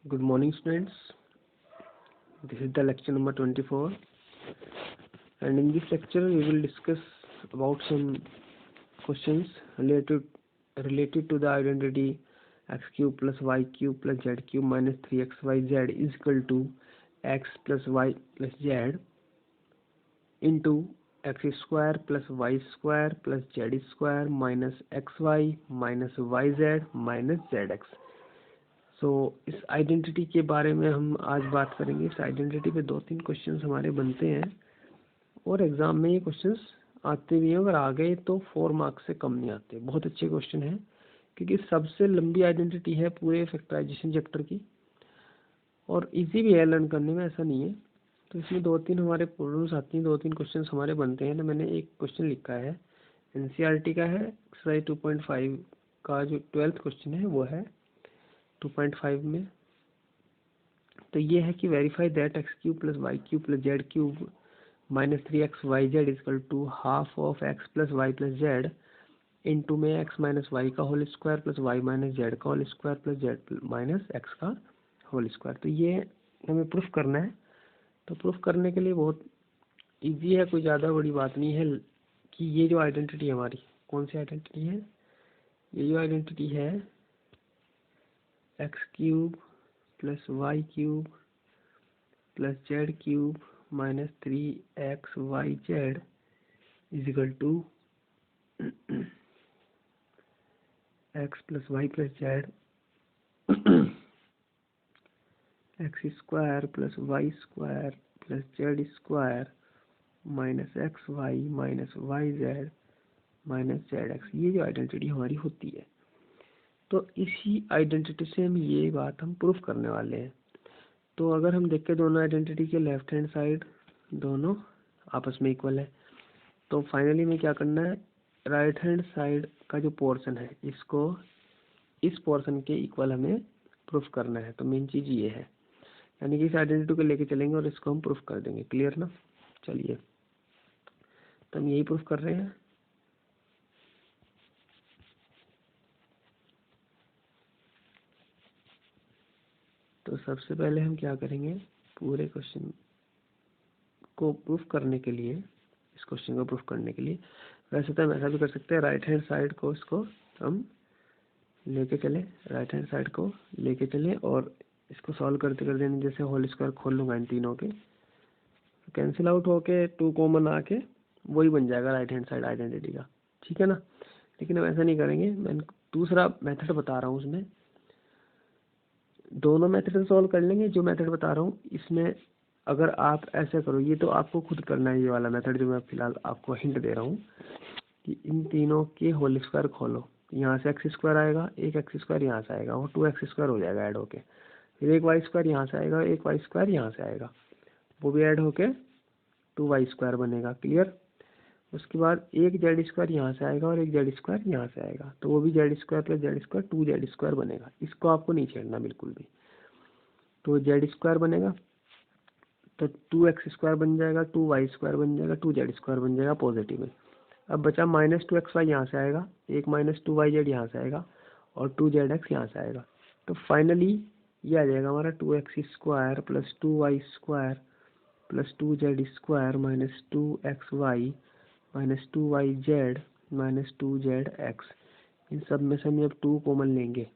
Good morning, students. This is the lecture number 24, and in this lecture we will discuss about some questions related to the identity x cube plus y cube plus z cube minus 3xyz is equal to x plus y plus z into x square plus y square plus z square minus xy minus yz minus zx. इस identity के बारे में हम आज बात करेंगे। इस identity पे 2-3 क्वेश्चंस हमारे बनते हैं और एग्ज़ाम में ये क्वेश्चंस आते भी हैं। अगर आ गए तो 4 मार्क्स से कम नहीं आते। बहुत अच्छे क्वेश्चन हैं क्योंकि सबसे लंबी आइडेंटिटी है पूरे फैक्टराइजेशन चैप्टर की और इजी भी है लर्न करने में, ऐसा नहीं है। तो इसमें 2-3 हमारे प्रॉब्लम्स आती हैं, 2-3 क्वेश्चन हमारे बनते हैं। तो मैंने एक क्वेश्चन लिखा है, एनसीईआरटी का है, एक्सरसाइज 2.5 का जो 12th क्वेश्चन है वो है 2.5 में। तो ये है कि verify that x cube plus y cube plus z cube minus 3xyz equal to half of x plus y plus z into में एक्स माइनस वाई का whole square plus y minus z का whole square plus z minus x का whole square. तो ये हमें proof करना है। तो प्रूफ करने के लिए बहुत इजी है, कोई ज़्यादा बड़ी बात नहीं है कि ये जो आइडेंटिटी है हमारी, कौन सी आइडेंटिटी है, ये जो आइडेंटिटी है x cube plus y cube plus z cube minus 3xyz is equal to x plus y plus z x square plus y square plus z square minus x y minus y z minus z x. ये जो identity हमारी होती है, तो इसी identity से हम proof करने वाले हैं। तो अगर हम देखें दोनों आइडेंटिटी के लेफ्ट हैंड साइड दोनों आपस में इक्वल है, तो फाइनली में क्या करना है, राइट हैंड साइड का जो पोर्शन है इसको इस पोर्शन के इक्वल हमें प्रूफ करना है। तो मेन चीज़ ये है, यानी कि इस आइडेंटिटी को लेके चलेंगे और इसको हम प्रूफ कर देंगे। क्लियर ना? चलिए, तो हम यही प्रूफ कर रहे हैं। तो सबसे पहले हम क्या करेंगे, पूरे क्वेश्चन को प्रूफ करने के लिए, इस क्वेश्चन को प्रूफ करने के लिए वैसे तो हम ऐसा भी कर सकते हैं, राइट हैंड साइड को इसको हम लेके चले, राइट हैंड साइड को लेके चले और इसको सॉल्व करते करते जैसे होल स्क्वायर खोल लूँगा इन तीनों के, कैंसिल आउट होके 2 कॉमन आके वही बन जाएगा राइट हैंड साइड आइडेंटिटी का। ठीक है ना? लेकिन हम ऐसा नहीं करेंगे, मैं दूसरा मेथड बता रहा हूँ। उसमें दोनों मेथड सॉल्व कर लेंगे। जो मेथड बता रहा हूँ इसमें अगर आप ऐसा करो, ये तो आपको खुद करना है, ये वाला मेथड जो मैं फिलहाल आपको हिंट दे रहा हूँ कि इन तीनों के होल स्क्वायर खोलो, यहाँ से एक्स स्क्वायर आएगा, एक एक्स स्क्वायर यहाँ से आएगा और 2x स्क्वायर हो जाएगा ऐड होके, फिर एक वाई स्क्वायर यहाँ से आएगा, एक वाई स्क्वायर यहाँ से आएगा, वो भी ऐड होके 2y स्क्वायर बनेगा। क्लियर? उसके बाद एक जेड स्क्वायर यहाँ से आएगा और एक जेड स्क्वायर यहाँ से आएगा, तो वो भी Z square plus z square 2z square बनेगा। इसको आपको नहीं छेड़ना बिल्कुल भी। तो जेड स्क्वायर बनेगा तो 2x स्क्वायर बन जाएगा, 2y स्क्वायर बन जाएगा, 2z स्क्वायर बन जाएगा पॉजिटिव में। अब बचा माइनस 2xy यहाँ से आएगा, एक माइनस 2yz यहाँ से आएगा और 2zx यहाँ से आएगा। तो फाइनली ये आ जाएगा हमारा 2x square plus 2y square plus 2z square minus 2xy minus 2yz minus 2zx। इन सब में से हम अब 2 कॉमन लेंगे।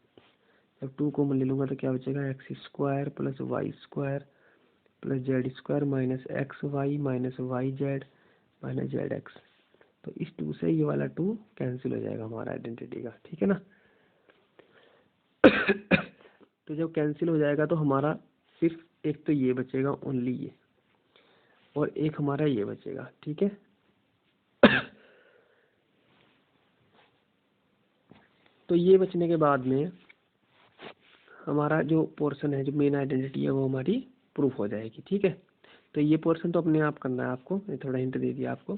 जब 2 कॉमन ले लूँगा तो क्या बचेगा, x square plus y square plus z square minus x y minus y z minus z x. तो इस 2 से ये वाला 2 कैंसिल हो जाएगा हमारा आइडेंटिटी का। ठीक है ना? तो जब कैंसिल हो जाएगा तो हमारा सिर्फ एक तो ये बचेगा, ओनली ये, और एक हमारा ये बचेगा। ठीक है? तो ये बचने के बाद में हमारा जो पोर्शन है, जो मेन आइडेंटिटी है, वो हमारी प्रूफ हो जाएगी। ठीक है? तो ये पोर्शन तो अपने आप करना है आपको, मैं थोड़ा हिंट दे दिया आपको।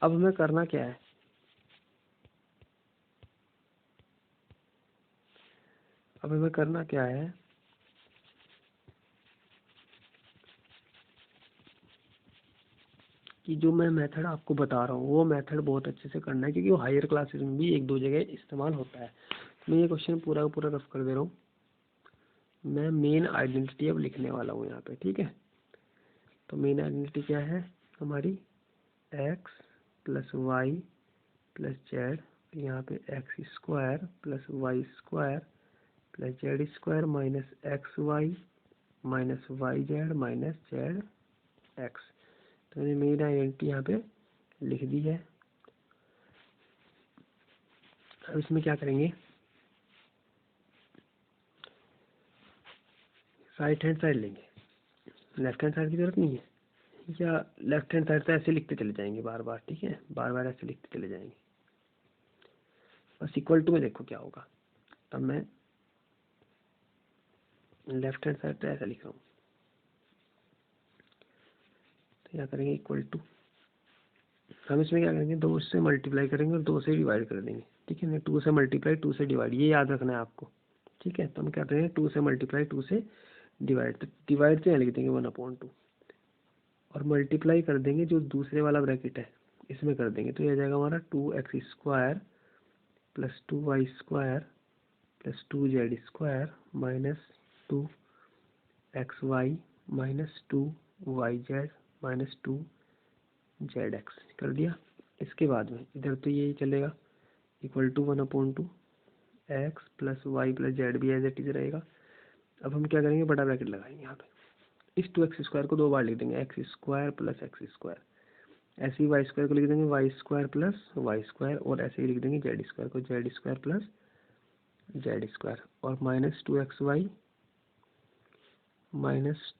अब हमें करना क्या है, अब हमें करना क्या है, कि जो मैं मेथड आपको बता रहा हूँ वो मेथड बहुत अच्छे से करना है, क्योंकि वो हायर क्लासेस में भी 1-2 जगह इस्तेमाल होता है। मैं ये क्वेश्चन पूरा का पूरा रफ कर दे रहा हूँ। मैं मेन आइडेंटिटी अब लिखने वाला हूँ यहाँ पे, ठीक है। तो मेन आइडेंटिटी क्या है हमारी, x plus y plus z, यहाँ पे x square plus y square plus z square minus x y minus y z minus z x. तो मैंने मेन आइडेंटिटी यहाँ पे लिख दी है। अब इसमें क्या करेंगे, राइट हैंड साइड लेंगे, लेफ्ट हैंड साइड की जरूरत नहीं है, या लेफ्ट हैंड साइड तो ऐसे लिखते चले जाएंगे बार बार, ठीक है, बार बार ऐसे लिखते चले जाएंगे। बस इक्वल टू में देखो क्या होगा। अब मैं लेफ्ट हैंड साइड तो ऐसा लिख रहा हूँ, तो क्या करेंगे इक्वल टू, हम इसमें क्या करेंगे 2 से मल्टीप्लाई करेंगे और 2 से डिवाइड कर देंगे, ठीक है ना। 2 से मल्टीप्लाई 2 से डिवाइड, ये याद रखना है आपको, ठीक है। तो हम क्या करेंगे 2 से मल्टीप्लाई 2 से डिवाइड, तो डिवाइड से यहाँ लिख देंगे 1/2 और मल्टीप्लाई कर देंगे जो दूसरे वाला ब्रैकेट है इसमें कर देंगे, तो ये आ जाएगा हमारा 2x square plus 2y square plus 2z square minus 2xy minus 2yz minus 2zx कर दिया। इसके बाद में इधर तो यही चलेगा, equal to 1/2 x plus y plus z भी एज इट इज रहेगा। अब हम क्या करेंगे, बड़ा ब्रैकेट लगाएंगे यहाँ पे, इस 2x स्क्वायर को 2 बार लिख देंगे, x square plus x square, ऐसे ही वाई स्क्वायर को लिख देंगे y square plus y square, और ऐसे ही लिख देंगे जेड स्क्वायर को z square plus z square, और माइनस 2xy माइनस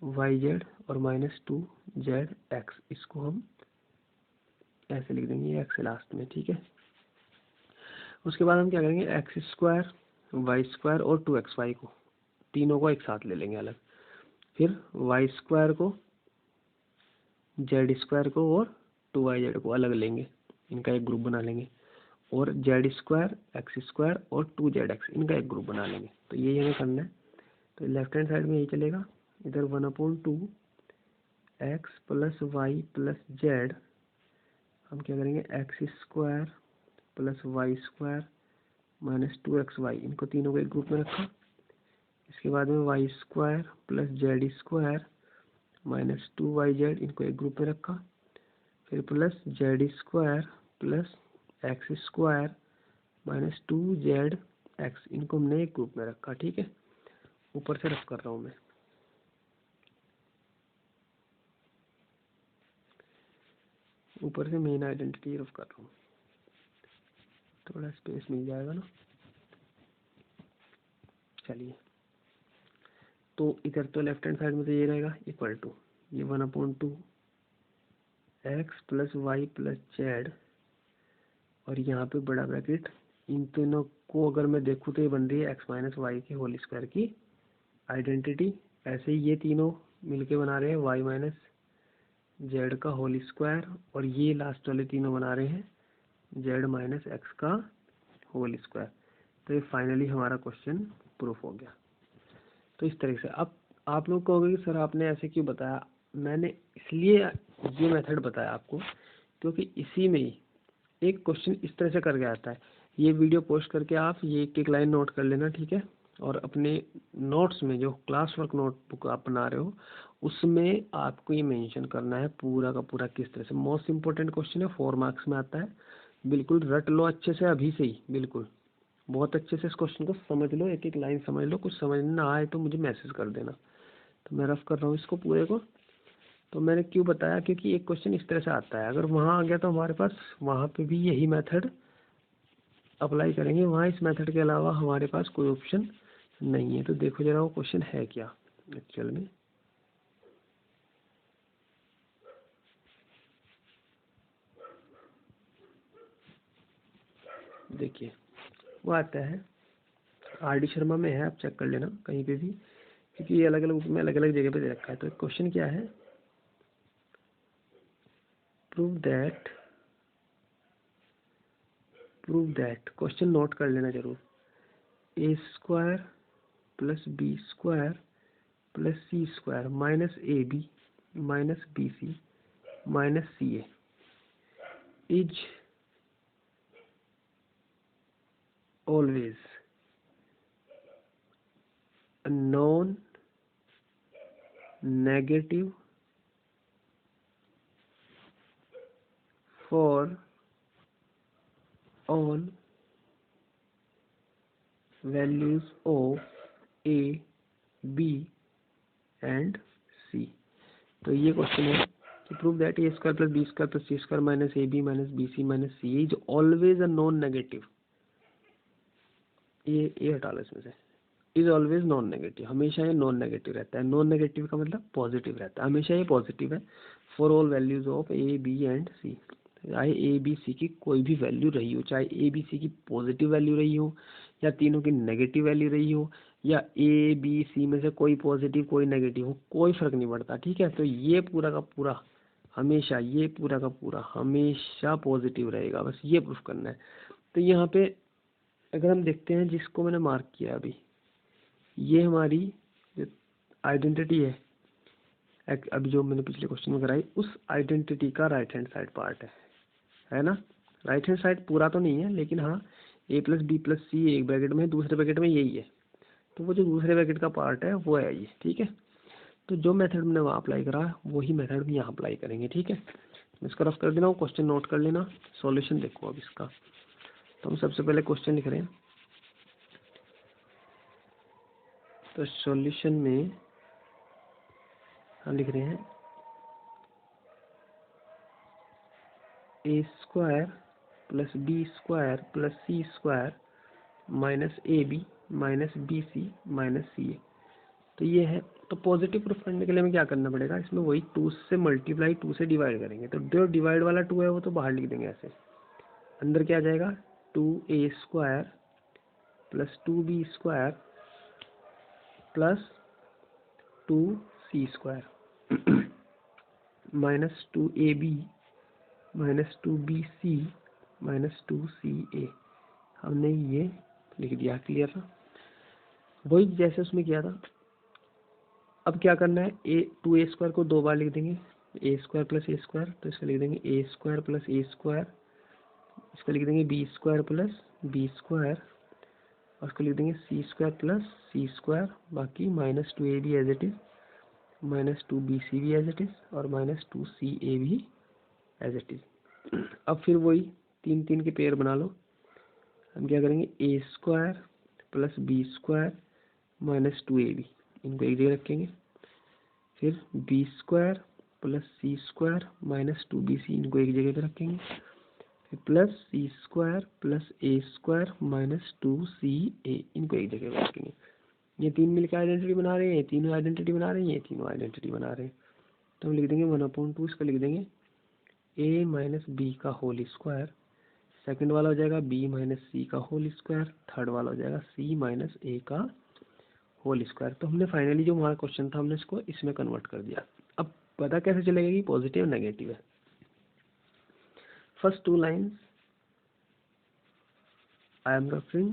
2yz और माइनस 2zx, इसको हम ऐसे लिख देंगे एक्स लास्ट में, ठीक है। उसके बाद हम क्या करेंगे, एक्स स्क्वायर वाई स्क्वायर और 2xy को तीनों को एक साथ ले लेंगे अलग, फिर वाई स्क्वायर को जेड स्क्वायर को और 2yz को अलग लेंगे, इनका एक ग्रुप बना लेंगे, और जेड स्क्वायर एक्स स्क्वायर और 2zx इनका एक ग्रुप बना लेंगे। तो यही हमें करना है। तो लेफ्ट हैंड साइड में यही चलेगा, इधर 1/2 x plus y plus z, हम क्या करेंगे x square plus y square minus 2xy, इनको तीनों को एक ग्रुप में रखा। इसके बाद में y square plus z square minus 2yz, इनको एक ग्रुप में रखा। फिर plus z square plus x square minus 2zx, इनको हमने एक ग्रुप में रखा, ठीक है। ऊपर से रफ कर रहा हूँ मैं, ऊपर से मेन आइडेंटिटी रफ कर रहा हूँ, थोड़ा स्पेस मिल जाएगा ना। चलिए, तो इधर तो लेफ्ट हैंड साइड में तो ये रहेगा इक्वल टू, ये 1/2 x plus y plus z, और यहाँ पे बड़ा ब्रैकेट, इन तीनों को अगर मैं देखूँ तो ये बन रही है एक्स माइनस वाई की होल स्क्वायर की आइडेंटिटी। ऐसे ही ये तीनों मिलके बना रहे हैं वाई माइनस जेड का होल स्क्वायर, और ये लास्ट वाले तीनों बना रहे हैं जेड माइनस एक्स का होल स्क्वायर। तो ये फाइनली हमारा क्वेश्चन प्रूफ हो गया। तो इस तरीके से अब आप लोग कहोगे कि सर आपने ऐसे क्यों बताया, मैंने इसलिए ये मेथड बताया आपको क्योंकि इसी में ही एक क्वेश्चन इस तरह से करके आता है। ये वीडियो पोस्ट करके आप ये एक एक लाइन नोट कर लेना, ठीक है। और अपने नोट्स में जो क्लास वर्क नोटबुक आप बना रहे हो उसमें आपको ये मेंशन करना है पूरा का पूरा किस तरह से। मोस्ट इम्पोर्टेंट क्वेश्चन है, 4 मार्क्स में आता है, बिल्कुल रट लो अच्छे से अभी से ही, बिल्कुल बहुत अच्छे से इस क्वेश्चन को समझ लो, एक एक लाइन समझ लो। कुछ समझ ना आए तो मुझे मैसेज कर देना। तो मैं रफ कर रहा हूँ इसको पूरे को। तो मैंने क्यों बताया, क्योंकि एक क्वेश्चन इस तरह से आता है, अगर वहाँ आ गया तो हमारे पास वहाँ पे भी यही मेथड अप्लाई करेंगे, वहाँ इस मेथड के अलावा हमारे पास कोई ऑप्शन नहीं है। तो देखो जरा वो क्वेश्चन है क्या एक्चुअल में। देखिए वो आता है RD शर्मा में है, आप चेक कर लेना कहीं पे भी, क्योंकि ये अलग अलग बुक में अलग अलग जगह पे दे रखा है। तो क्वेश्चन क्या है, प्रूव दैट, क्वेश्चन नोट कर लेना जरूर, a square plus b square plus c square minus a b minus b c minus c a is always negative for all values of a b and c. तो ये question है कि prove that a square plus b square plus c square minus a b minus b c minus c is always a non negative. ये हटा लो इसमें से, is always non negative, हमेशा ये नॉन नेगेटिव रहता है। नॉन नेगेटिव का मतलब पॉजिटिव रहता है, हमेशा ये पॉजिटिव है for all values of a b and c. चाहे ए बी सी की कोई भी वैल्यू रही हो, चाहे ए बी सी की पॉजिटिव वैल्यू रही हो या तीनों की नेगेटिव वैल्यू रही हो, या ए बी सी में से कोई पॉजिटिव कोई नेगेटिव हो, कोई फर्क नहीं पड़ता, ठीक है। तो ये पूरा का पूरा हमेशा, ये पूरा का पूरा हमेशा पॉजिटिव रहेगा, बस ये प्रूफ करना है। तो यहाँ पे अगर हम देखते हैं जिसको मैंने मार्क किया अभी, ये हमारी जो आइडेंटिटी है, अभी जो मैंने पिछले क्वेश्चन में कराई, उस आइडेंटिटी का राइट हैंड साइड पार्ट है ना। राइट हैंड साइड पूरा तो नहीं है, लेकिन हाँ ए प्लस बी प्लस सी एक ब्रैकेट में, दूसरे ब्रैकेट में यही है, तो वो जो दूसरे ब्रैकेट का पार्ट है वो है ये, ठीक है। तो जो मेथड हमने वहाँ अप्लाई करा वही मेथड भी यहाँ अप्लाई करेंगे, ठीक है। इसको रफ कर देना, क्वेश्चन नोट कर लेना, सॉल्यूशन देखो अब इसका। तो हम सबसे पहले क्वेश्चन लिख रहे हैं, तो सॉल्यूशन में हम लिख रहे हैं a square plus b square plus c square minus a b minus b c minus c a. तो ये है, तो पॉजिटिव प्रूफ करने के लिए हमें क्या करना पड़ेगा, इसमें वही 2 से मल्टीप्लाई 2 से डिवाइड करेंगे। तो जो डिवाइड वाला 2 है वो तो बाहर लिख देंगे ऐसे, अंदर क्या आ जाएगा 2a square plus 2b square plus 2c square minus 2ab minus 2bc minus 2ca। हमने ये लिख दिया, क्लियर था, वही जैसे उसमें किया था। अब क्या करना है, ए 2a स्क्वायर को 2 बार लिख देंगे, a square plus a square, तो इसका लिख देंगे a square plus a square, इसका लिख देंगे b square plus b square, और इसको लिख देंगे c square plus c square, बाकी माइनस 2a भी as it is, minus 2bc भी एज इट इज, और माइनस 2ca भी एज इट इज। अब फिर वही 3 3 के पेयर बना लो। हम क्या करेंगे, a square plus b square minus 2ab, इनको एक जगह रखेंगे। फिर b square plus c square minus 2bc, इनको एक जगह पे रखेंगे। फिर plus c square plus a square minus 2ca, इनको एक जगह पे रखेंगे। ये 3 मिलकर आइडेंटिटी बना रहे हैं, ये तीनों आइडेंटिटी बना रहे हैं, ये तीनों आइडेंटिटी बना रहे हैं। तो हम लिख देंगे 1/2, इसका लिख देंगे a माइनस बी का होल स्क्वायर, सेकेंड वाला हो जाएगा b माइनस सी का होल स्क्वायर, थर्ड वाला हो जाएगा c माइनस ए का होल स्क्वायर। तो हमने फाइनली जो हमारा क्वेश्चन था हमने इसको इसमें कन्वर्ट कर दिया। अब पता कैसे चलेगा कि पॉजिटिव नेगेटिव है। First 2 lines I am referring,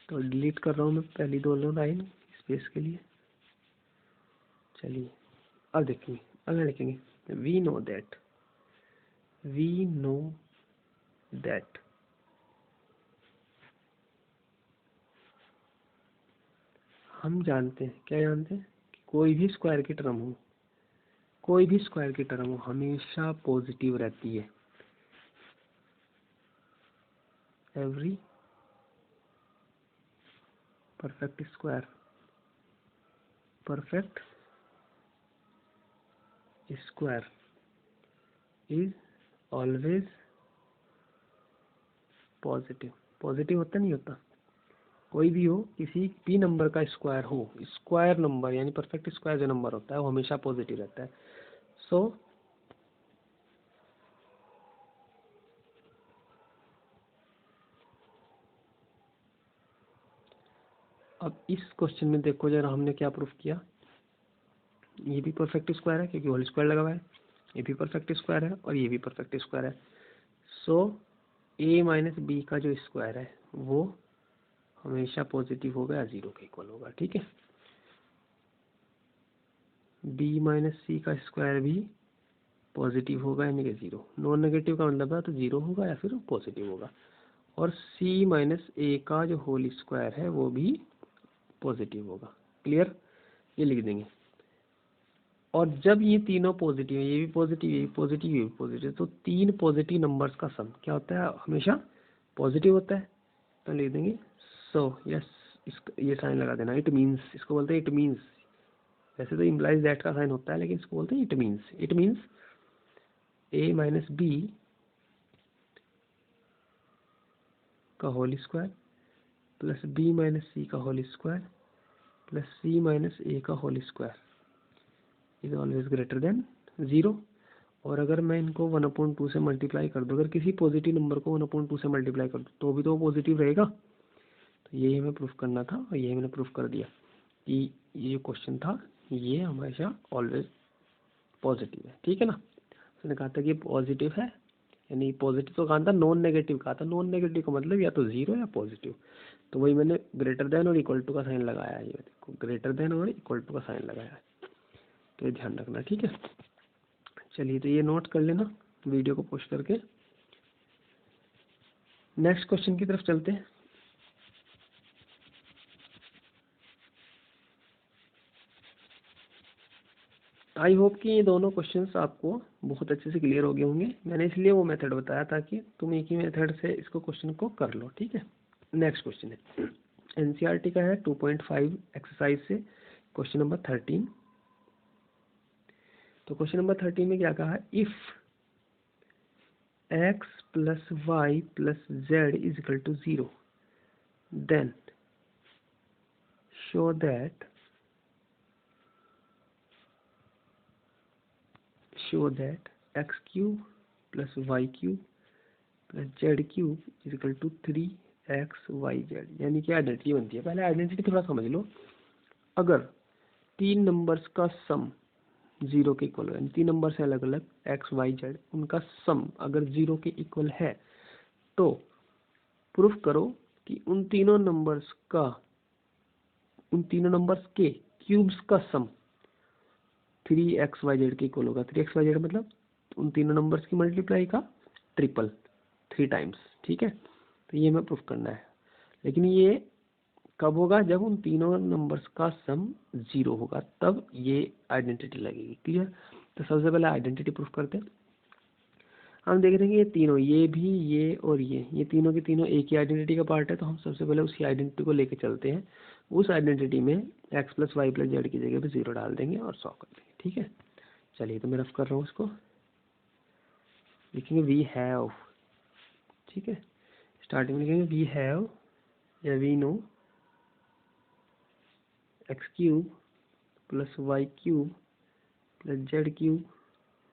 तो डिलीट कर रहा हूँ मैं पहली 2 लाइन स्पेस के लिए। चलिए अब देखेंगे, अगला लिखेंगे वी नो दैट हम जानते हैं, क्या जानते हैं कि कोई भी स्क्वायर की टर्म हो, कोई भी स्क्वायर की टर्म हो हमेशा पॉजिटिव रहती है। Every perfect square is always positive. Positive होता नहीं होता, कोई भी हो, किसी भी नंबर का स्क्वायर हो, स्क्वायर नंबर यानी परफेक्ट स्क्वायर जो नंबर होता है वो हमेशा पॉजिटिव रहता है। सो अब इस क्वेश्चन में देखो जरा हमने क्या प्रूफ किया, ये भी परफेक्ट स्क्वायर है क्योंकि होल स्क्वायर लगा हुआ है, ये भी परफेक्ट स्क्वायर है और ये भी परफेक्ट स्क्वायर है। सो a माइनस बी का जो स्क्वायर है वो हमेशा पॉजिटिव होगा या 0 के इक्वल होगा, ठीक है। b माइनस सी का स्क्वायर भी पॉजिटिव होगा यानी कि 0, नॉन नेगेटिव का मतलब है तो 0 होगा या फिर पॉजिटिव होगा। और c माइनस ए का जो होल स्क्वायर है वो भी पॉजिटिव होगा, क्लियर। ये लिख देंगे और जब ये तीनों पॉजिटिव है, ये भी पॉजिटिव, ये भी पॉजिटिव, ये भी पॉजिटिव, तो तीन पॉजिटिव नंबर्स का सम क्या होता है, हमेशा पॉजिटिव होता है। तो लिख देंगे सो यस, इसका ये साइन लगा देना, इट मीन्स, इसको बोलते हैं इट मीन्स। वैसे तो इम्प्लाइज दैट का साइन होता है, लेकिन इसको बोलते हैं it means. It means a minus b का whole square plus b minus c का whole square plus c minus a का whole square is always greater than 0। और अगर मैं इनको 1/2 से मल्टीप्लाई कर दूँ, अगर किसी पॉजिटिव नंबर को 1/2 से मल्टीप्लाई कर दूँ तो भी तो वो पॉजिटिव रहेगा। तो यही हमें प्रूफ करना था और यही मैंने प्रूफ कर दिया कि ये जो क्वेश्चन था ये हमेशा ऑलवेज पॉजिटिव है। ठीक है ना, उसने कहा था कि पॉजिटिव है, यानी पॉजिटिव तो कहा था, नॉन नेगेटिव कहा था। नॉन नेगेटिव का मतलब या तो 0 या पॉजिटिव। तो वही मैंने ग्रेटर देन और इक्वल टू का साइन लगाया है, ये देखो ग्रेटर देन और इक्वल टू का साइन लगाया है, तो ये ध्यान रखना। ठीक है, चलिए तो ये नोट कर लेना वीडियो को पोस्ट करके। नेक्स्ट क्वेश्चन की तरफ चलते हैं। आई होप कि ये दोनों क्वेश्चंस आपको बहुत अच्छे से क्लियर हो गए होंगे। मैंने इसलिए वो मेथड बताया ताकि तुम एक ही मेथड से इसको क्वेश्चन को कर लो। ठीक है, नेक्स्ट क्वेश्चन है एनसीईआरटी का है 2.5 एक्सरसाइज से क्वेश्चन नंबर 13। तो क्वेश्चन नंबर 13 में क्या कहा है, if x plus y plus z is equal to 0 then show that x cube plus y cube plus z cube is equal to 3xyz, यानी कि आइडेंटिटी बनती है। पहले आइडेंटिटी थोड़ा समझ लो। अगर तीन नंबर्स का सम 0 के इक्वल है, तीन नंबर्स है अलग अलग x y z, उनका सम अगर 0 के इक्वल है तो प्रूफ करो कि उन तीनों नंबर्स के क्यूब्स का सम 3xyz के इक्वल होगा। 3xyz मतलब उन तीनों नंबर्स की मल्टीप्लाई का ट्रिपल, 3 टाइम्स। ठीक है, तो ये हमें प्रूफ करना है। लेकिन ये कब होगा, जब उन तीनों नंबर्स का सम 0 होगा, तब ये आइडेंटिटी लगेगी। क्लियर, तो सबसे पहले आइडेंटिटी प्रूफ करते हैं। हम देख रहे हैं कि ये तीनों, ये भी, ये और ये तीनों के तीनों एक ही आइडेंटिटी का पार्ट है। तो हम सबसे पहले उसी आइडेंटिटी को लेके चलते हैं। उस आइडेंटिटी में x plus y plus z की जगह पे 0 डाल देंगे और 100 कर देंगे। ठीक है, चलिए तो मैं रफ कर रहा हूँ इसको। लिखेंगे वी हैव, ठीक है, स्टार्टिंग में लिखेंगे वी हैव या we know x cube plus y cube plus z cube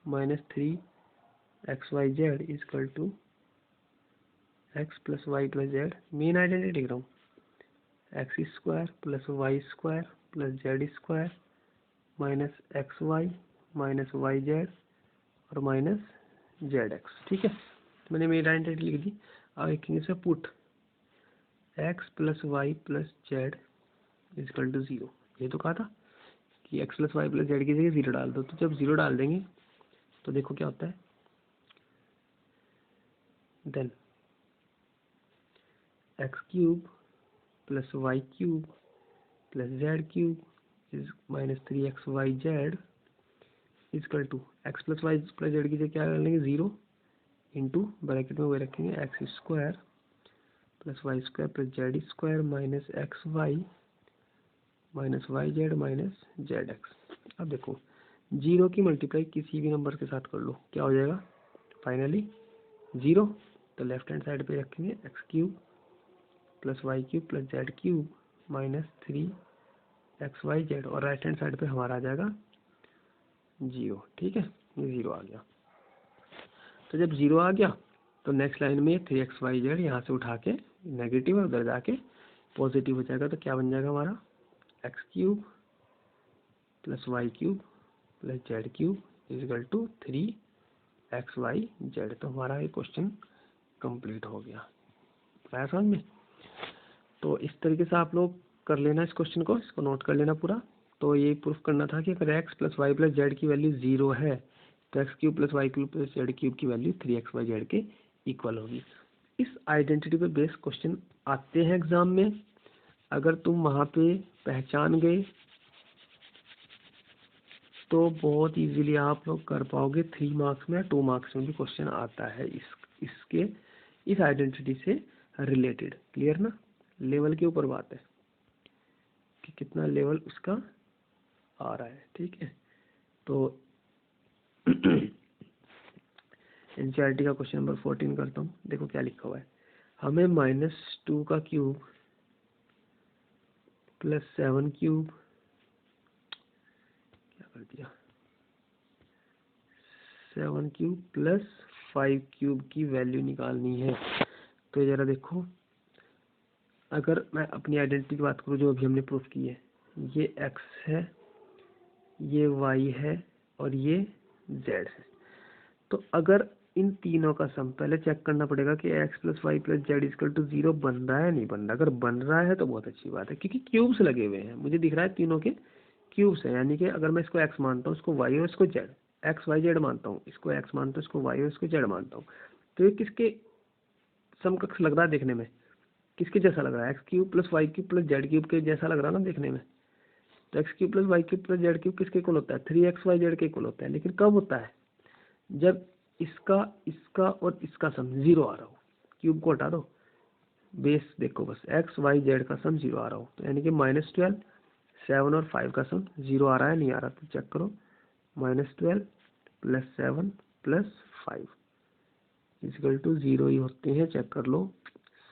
minus 3xyz is equal to x plus y plus z. Main identity लिख रहा हूँ, x square plus y square plus z square minus x y minus y z और minus z x. ठीक है, तो मैंने main identity लिख दी। अब लिखेंगे से put x plus y plus z is equal to 0। ये तो कहा था कि x plus y plus z की जगह 0 डाल दो। तो जब 0 डाल देंगे तो देखो क्या होता है, then x cube plus y cube plus z cube is minus 3xyz is equal to x plus y plus z की जगह क्या कर लेंगे 0 इंटू ब्रैकेट में वही रखेंगे x square plus y square plus z square minus x y minus y z minus z x. अब देखो 0 की मल्टीप्लाई किसी भी नंबर के साथ कर लो, क्या हो जाएगा फाइनली 0। तो लेफ्ट हैंड साइड पे रखेंगे x cube plus y cube plus z cube minus 3xyz और राइट हैंड साइड पे हमारा आ जाएगा 0। ठीक है, ये 0 आ गया। तो जब 0 आ गया तो नेक्स्ट लाइन में 3xyz यहाँ से उठा के नेगेटिव और उधर जाके पॉजिटिव हो जाएगा। तो क्या बन जाएगा हमारा x cube plus y cube plus z cube is equal to 3xyz। तो हमारा ये क्वेश्चन कंप्लीट हो गया। आया समझ में? तो इस तरीके से आप लोग कर लेना इस क्वेश्चन को, इसको नोट कर लेना पूरा। तो ये प्रूफ करना था कि अगर x plus y plus z की वैल्यू 0 है तो x cube plus y cube plus z cube की वैल्यू 3xyz के इक्वल होगी। इस आइडेंटिटी पे बेस्ड क्वेश्चन आते हैं एग्जाम में। अगर तुम वहाँ पे पहचान गए तो बहुत इजीली आप लोग कर पाओगे। 3 मार्क्स में 2 मार्क्स में भी क्वेश्चन आता है इसके इस आइडेंटिटी से रिलेटेड। क्लियर ना? लेवल के ऊपर बात है कि कितना लेवल उसका आ रहा है। ठीक है, तो एनसीईआरटी का क्वेश्चन नंबर 14 करता हूँ। देखो क्या लिखा हुआ है, हमें -2 का क्यूब प्लस 7 क्यूब, क्या कर दिया, 7 क्यूब प्लस 5 क्यूब की वैल्यू निकालनी है। तो जरा देखो, अगर मैं अपनी आइडेंटिटी की बात करूँ जो अभी हमने प्रूफ की है, ये x है, ये y है और ये z है। तो अगर इन तीनों का सम, पहले चेक करना पड़ेगा कि x plus y plus z equal to 0 बन रहा है नहीं बन रहा। अगर बन रहा है तो बहुत अच्छी बात है, क्योंकि क्यूब्स लगे हुए हैं, मुझे दिख रहा है तीनों के क्यूब्स हैं। यानी कि अगर मैं इसको x मानता हूँ, इसको y और इसको z, x y z मानता हूँ, इसको x मानता हूँ, इसको y और इसको z मानता हूँ, तो ये किसके समकक्ष लग रहा है देखने में? किसके जैसा लग रहा है? X cube plus y cube plus z cube के जैसा लग रहा है ना देखने में। तो x cube plus y cube plus z cube किसके इक्वल होता है? 3xy z के इक्वल होता है। लेकिन कब होता है? जब इसका और इसका सम 0 आ रहा हो। क्यूब को हटा दो, बेस देखो बस, एक्स वाई जेड का सम 0 आ रहा हो, तो यानी कि -12, 7 और 5 का सम 0 आ रहा है नहीं आ रहा? तो चेक करो, -12 प्लस 7 प्लस 5 इक्वल टू 0 ही होते हैं। चेक कर लो,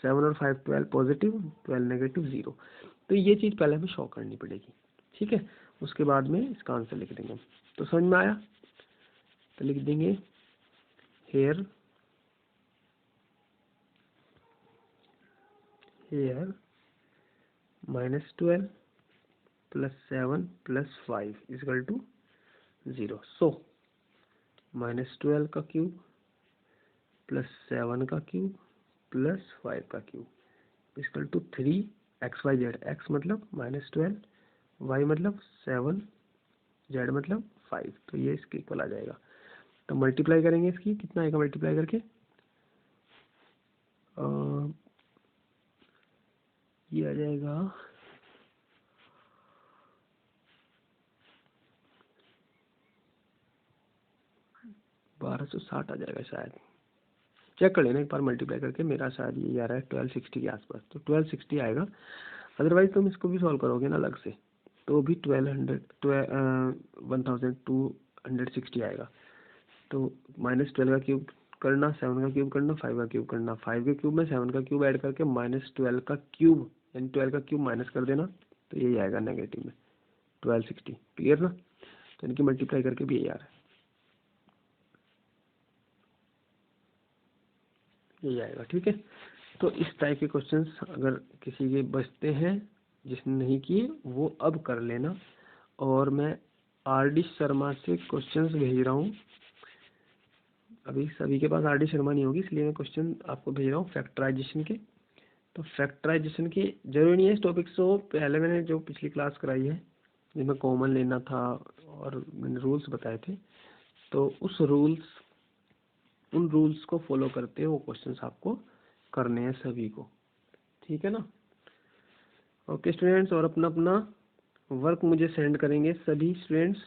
7 और 5 12 पॉजिटिव, 12 नेगेटिव, 0। तो ये चीज़ पहले हमें शो करनी पड़ेगी। ठीक है, उसके बाद में इसका आंसर लिख देंगे। तो समझ में आया? तो लिख देंगे here -12 plus 7 plus 5 equal to 0। So -12 का क्यूब प्लस 7 का क्यूब प्लस 5 का cube equal to 3xyz। x मतलब -12, y मतलब 7, z मतलब 5। तो ये इसके इक्वल आ जाएगा। तो मल्टीप्लाई करेंगे इसकी, कितना आएगा मल्टीप्लाई करके? ये आ जाएगा 1260 आ जाएगा शायद। चेक कर लेना एक बार मल्टीप्लाई करके, मेरा शायद ये आ रहा है 1260 के आसपास। तो 1260 आएगा। अदरवाइज तुम इसको भी सॉल्व करोगे ना अलग से, तो भी 1260 आएगा। तो -12 का क्यूब करना, 7 का क्यूब करना, 5 का क्यूब करना, 5 के क्यूब में 7 का क्यूब ऐड करके -12 का क्यूब, यानी 12 का क्यूब माइनस कर देना, तो यही आएगा नेगेटिव में 1260। क्लियर ना? तो इनकी मल्टीप्लाई करके भी यही आ रहा है, यही आएगा। ठीक है, तो इस टाइप के क्वेश्चंस अगर किसी के बचते हैं, जिसने नहीं किए वो अब कर लेना। और मैं RD शर्मा से क्वेश्चंस भेज रहा हूँ। अभी सभी के पास RD शर्मा नहीं होगी, इसलिए मैं क्वेश्चन आपको भेज रहा हूँ फैक्टराइजेशन के। तो फैक्टराइजेशन की जरूरी नहीं है इस टॉपिक से, पहले मैंने जो पिछली क्लास कराई है जिसमें कॉमन लेना था और मैंने रूल्स बताए थे, तो उन रूल्स को फॉलो करते हुए वो क्वेश्चंस आपको करने हैं सभी को। ठीक है ना? ओके स्टूडेंट्स, और अपना अपना वर्क मुझे सेंड करेंगे सभी स्टूडेंट्स।